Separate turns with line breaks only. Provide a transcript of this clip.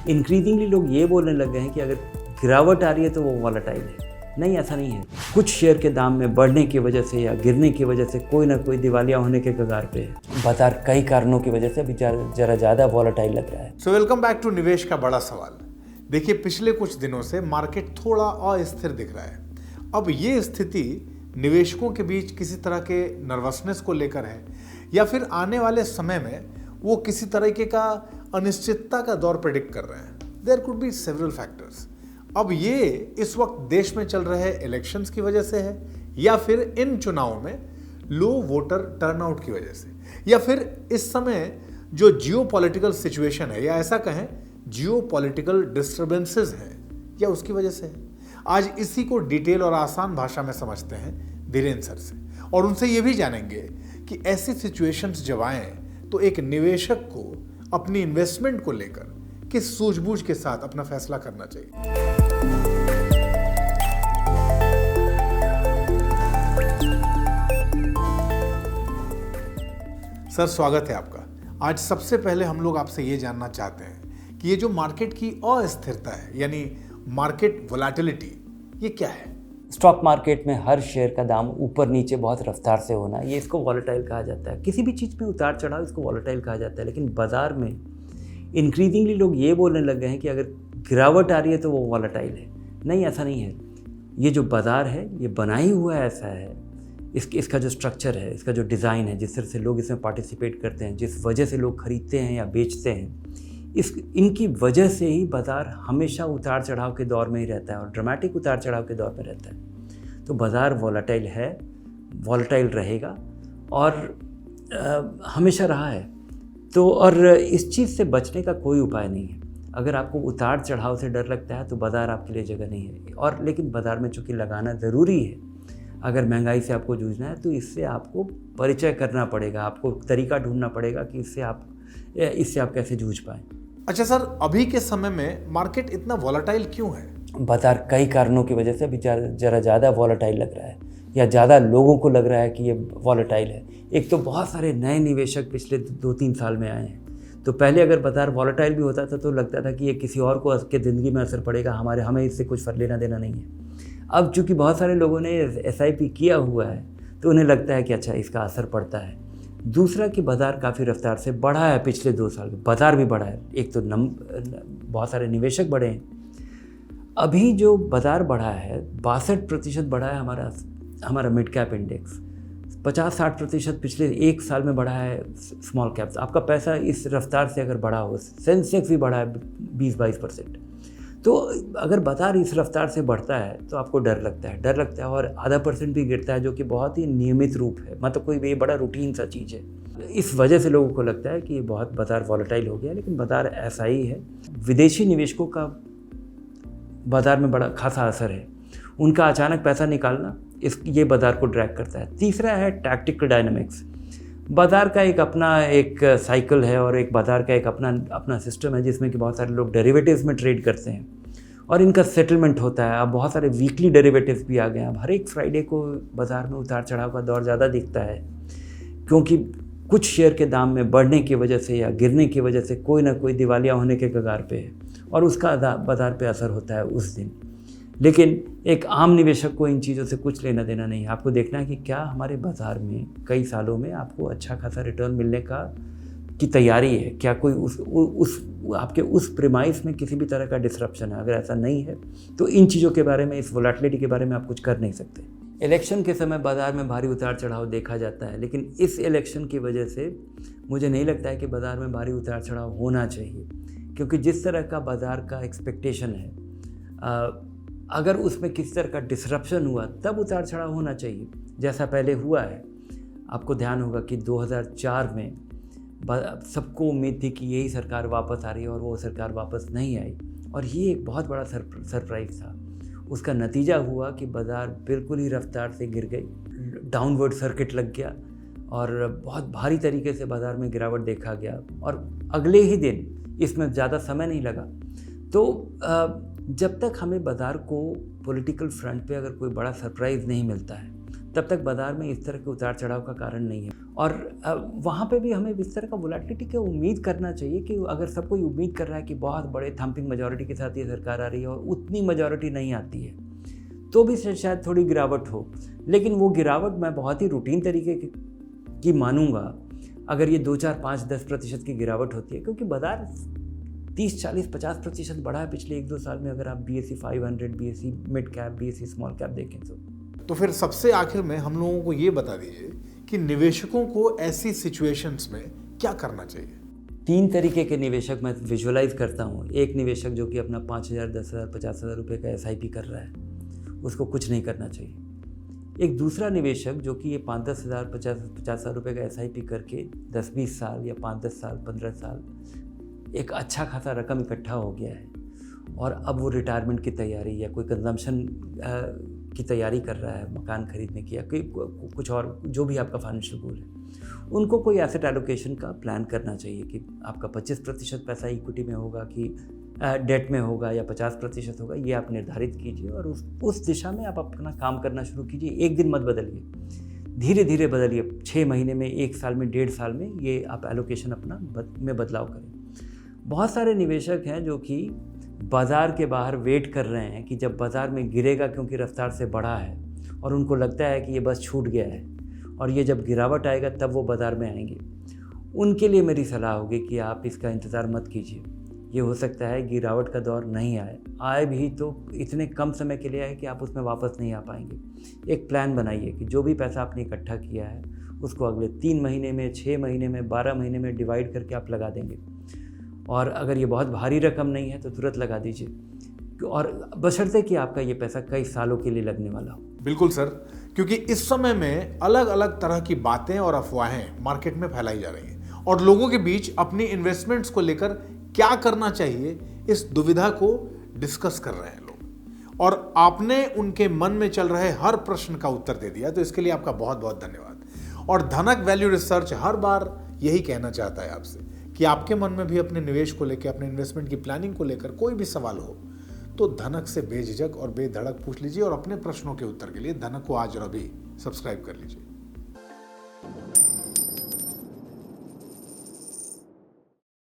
Increasingly लोग ये बोलने लग गए हैं कि अगर गिरावट आ रही है तो वो वॉलेटाइल है। नहीं, ऐसा नहीं है। कुछ शेयर के दाम में बढ़ने की वजह से या गिरने की वजह से कोई ना कोई दिवालिया होने के कगार पे है। बाजार कई कारणों की वजह से अभी जरा ज़्यादा वॉलेटाइल लग रहा है।
सो वेलकम बैक टू निवेश का बड़ा सवाल। देखिए, पिछले कुछ दिनों से मार्केट थोड़ा अस्थिर दिख रहा है। अब ये स्थिति निवेशकों के बीच किसी तरह के नर्वसनेस को लेकर है या फिर आने वाले समय में वो किसी तरीके का अनिश्चितता का दौर प्रेडिक्ट कर रहे हैं। There could be several factors. अब ये इस वक्त देश में चल रहे इलेक्शंस की वजह से है या फिर इन चुनावों में लो वोटर टर्नआउट की वजह से या फिर इस समय जो जियोपॉलिटिकल सिचुएशन है या ऐसा कहें जियोपॉलिटिकल डिस्टर्बेंसेस हैं या उसकी वजह से है। आज इसी को डिटेल और आसान भाषा में समझते हैं धीरेन्द्र सर से और उनसे ये भी जानेंगे कि ऐसी सिचुएशंस जब आए तो एक निवेशक को अपनी इन्वेस्टमेंट को लेकर किस सूझबूझ के साथ अपना फैसला करना चाहिए। सर, स्वागत है आपका। आज सबसे पहले हम लोग आपसे ये जानना चाहते हैं कि ये जो मार्केट की अस्थिरता है यानी मार्केट वोलेटिलिटी, ये क्या है?
स्टॉक मार्केट में हर शेयर का दाम ऊपर नीचे बहुत रफ्तार से होना, ये इसको वॉलेटाइल कहा जाता है। किसी भी चीज़ में उतार चढ़ाव इसको वॉलेटाइल कहा जाता है। लेकिन बाज़ार में इंक्रीजिंगली लोग ये बोलने लग गए हैं कि अगर गिरावट आ रही है तो वो वॉलेटाइल है। नहीं, ऐसा नहीं है। ये जो बाज़ार है ये बना ही हुआ ऐसा है, इसका जो स्ट्रक्चर है, इसका जो डिज़ाइन है, जिस तरह से लोग इसमें पार्टिसिपेट करते हैं, जिस वजह से लोग ख़रीदते हैं या बेचते हैं, इनकी वजह से ही बाज़ार हमेशा उतार चढ़ाव के दौर में ही रहता है और ड्रामेटिक उतार चढ़ाव के दौर में रहता है। तो बाज़ार वॉलेटाइल है, वॉलेटाइल रहेगा और हमेशा रहा है। तो और इस चीज़ से बचने का कोई उपाय नहीं है। अगर आपको उतार चढ़ाव से डर लगता है तो बाज़ार आपके लिए जगह नहीं है। और लेकिन बाज़ार में चूँकि लगाना ज़रूरी है, अगर महंगाई से आपको जूझना है तो इससे आपको परिचय करना पड़ेगा, आपको तरीका ढूंढना पड़ेगा कि इससे आप कैसे जूझ पाएँ।
अच्छा सर, अभी के समय में मार्केट इतना वॉलेटाइल क्यों है?
बाज़ार कई कारणों की वजह से अभी जरा ज़्यादा वॉलेटाइल लग रहा है या ज़्यादा लोगों को लग रहा है कि ये वॉलेटाइल है। एक तो बहुत सारे नए निवेशक पिछले 2-3 साल में आए हैं। तो पहले अगर बाज़ार वॉलेटाइल भी होता था तो लगता था कि ये किसी और को के ज़िंदगी में असर पड़ेगा, हमें इससे कुछ लेना देना नहीं है। अब चूँकि बहुत सारे लोगों ने SIP किया हुआ है तो उन्हें लगता है कि अच्छा, इसका असर पड़ता है। दूसरा कि बाज़ार काफ़ी रफ्तार से बढ़ा है पिछले 2 साल में, बाज़ार भी बढ़ा है। एक तो बहुत सारे निवेशक बढ़े हैं। अभी जो बाज़ार बढ़ा है 62% बढ़ा है हमारा मिड कैप इंडेक्स, 50-60% पिछले 1 साल में बढ़ा है स्मॉल कैप्स। आपका पैसा इस रफ्तार से अगर बढ़ा हो, सेंसेक्स भी बढ़ा है 20-22%। तो अगर बाज़ार इस रफ्तार से बढ़ता है तो आपको डर लगता है और आधा % भी गिरता है, जो कि बहुत ही नियमित रूप है, मतलब कोई ये बड़ा रूटीन सा चीज़ है। इस वजह से लोगों को लगता है कि ये बहुत बाज़ार वॉलेटाइल हो गया। लेकिन बाज़ार ऐसा ही है। विदेशी निवेशकों का बाज़ार में बड़ा खासा असर है। उनका अचानक पैसा निकालना ये बाज़ार को ड्रैग करता है। तीसरा है टैक्टिकल डायनामिक्स। बाज़ार का एक साइकिल है और एक बाज़ार का एक अपना सिस्टम है जिसमें कि बहुत सारे लोग डेरिवेटिव्स में ट्रेड करते हैं और इनका सेटलमेंट होता है। अब बहुत सारे वीकली डेरिवेटिव्स भी आ गए हैं। अब हर एक फ्राइडे को बाज़ार में उतार चढ़ाव का दौर ज़्यादा दिखता है, क्योंकि कुछ शेयर के दाम में बढ़ने की वजह से या गिरने की वजह से कोई ना कोई दिवालिया होने के कगार पे है और उसका बाज़ार पे असर होता है उस दिन। लेकिन एक आम निवेशक को इन चीज़ों से कुछ लेना देना नहीं है। आपको देखना है कि क्या हमारे बाज़ार में कई सालों में आपको अच्छा खासा रिटर्न मिलने की तैयारी है, क्या कोई आपके उस प्रीमाइस में किसी भी तरह का डिसरप्शन है। अगर ऐसा नहीं है तो इन चीज़ों के बारे में, इस वोलेटिलिटी के बारे में आप कुछ कर नहीं सकते। इलेक्शन के समय बाज़ार में भारी उतार चढ़ाव देखा जाता है, लेकिन इस इलेक्शन की वजह से मुझे नहीं लगता है कि बाज़ार में भारी उतार चढ़ाव होना चाहिए, क्योंकि जिस तरह का बाज़ार का एक्सपेक्टेशन है, अगर उसमें किसी तरह का डिसरप्शन हुआ तब उतार चढ़ाव होना चाहिए, जैसा पहले हुआ है। आपको ध्यान होगा कि 2004 में सबको उम्मीद थी कि यही सरकार वापस आ रही है और वो सरकार वापस नहीं आई और ये एक बहुत बड़ा सरप्राइज़ था। उसका नतीजा हुआ कि बाज़ार बिल्कुल ही रफ्तार से गिर गई, डाउनवर्ड सर्किट लग गया और बहुत भारी तरीके से बाज़ार में गिरावट देखा गया और अगले ही दिन, इसमें ज़्यादा समय नहीं लगा। तो जब तक हमें बाज़ार को पॉलिटिकल फ्रंट पे अगर कोई बड़ा सरप्राइज़ नहीं मिलता है तब तक बाज़ार में इस तरह के उतार चढ़ाव का कारण नहीं है। और वहाँ पे भी हमें इस तरह का वोलेटिलिटी की उम्मीद करना चाहिए कि अगर सब कोई उम्मीद कर रहा है कि बहुत बड़े थम्पिंग मेजॉरिटी के साथ ये सरकार आ रही है और उतनी मेजॉरिटी नहीं आती है, तो भी शायद थोड़ी गिरावट हो। लेकिन वो गिरावट मैं बहुत ही रूटीन तरीके की मानूंगा अगर ये 2, 4, 5, 10% की गिरावट होती है, क्योंकि बाज़ार 30, 40, 50% बढ़ा है पिछले 1-2 साल में। अगर आप BSE 500, BSE mid cap, BSE small cap देखें
तो फिर सबसे आखिर में हम लोगों को ये बता दीजिए कि निवेशकों को ऐसी सिचुएशंस में क्या करना चाहिए।
3 तरीके के निवेशक मैं विजुअलाइज करता हूँ। एक निवेशक जो कि अपना 5,000, 10,000, 50,000 रुपये का SIP कर रहा है, उसको कुछ नहीं करना चाहिए। एक दूसरा निवेशक जो कि ये 5-10 हज़ार, 50,000 रुपये का SIP करके 10-20 साल या 5-10 साल, 15 साल एक अच्छा खासा रकम इकट्ठा हो गया है और अब वो रिटायरमेंट की तैयारी या कोई कंजम्पशन की तैयारी कर रहा है, मकान खरीदने की या कुछ और जो भी आपका फाइनेंशियल गोल है, उनको कोई एसेट एलोकेशन का प्लान करना चाहिए कि आपका 25% पैसा इक्विटी में होगा कि डेट में होगा या 50% होगा। ये आप निर्धारित कीजिए और उस दिशा में आप अपना काम करना शुरू कीजिए। एक दिन मत बदलिए, धीरे धीरे बदलिए। 6 महीने में, 1 साल में, 1.5 साल में ये आप एलोकेशन अपना में बदलाव करें। बहुत सारे निवेशक हैं जो कि बाज़ार के बाहर वेट कर रहे हैं कि जब बाज़ार में गिरेगा, क्योंकि रफ्तार से बढ़ा है और उनको लगता है कि ये बस छूट गया है और ये जब गिरावट आएगा तब वो बाज़ार में आएंगे। उनके लिए मेरी सलाह होगी कि आप इसका इंतज़ार मत कीजिए। ये हो सकता है गिरावट का दौर नहीं आए भी तो इतने कम समय के लिए आए कि आप उसमें वापस नहीं आ पाएंगे। एक प्लान बनाइए कि जो भी पैसा आपने इकट्ठा किया है उसको अगले 3 महीने में, 6 महीने में, 12 महीने में डिवाइड करके आप लगा देंगे। और अगर ये बहुत भारी रकम नहीं है तो तुरंत लगा दीजिए, और बशर्ते कि आपका ये पैसा कई सालों के लिए लगने वाला हो।
बिल्कुल सर, क्योंकि इस समय में अलग अलग तरह की बातें और अफवाहें मार्केट में फैलाई जा रही हैं और लोगों के बीच अपनी इन्वेस्टमेंट्स को लेकर क्या करना चाहिए इस दुविधा को डिस्कस कर रहे हैं लोग, और आपने उनके मन में चल रहे हर प्रश्न का उत्तर दे दिया, तो इसके लिए आपका बहुत बहुत धन्यवाद। और धनक वैल्यू रिसर्च हर बार यही कहना चाहता है आपसे कि आपके मन में भी अपने निवेश को लेकर, अपने इन्वेस्टमेंट की प्लानिंग को लेकर कोई भी सवाल हो तो धनक से बेझिझक और बेधड़क पूछ लीजिए और अपने प्रश्नों के उत्तर के लिए धनक को आज और अभी सब्सक्राइब कर लीजिए।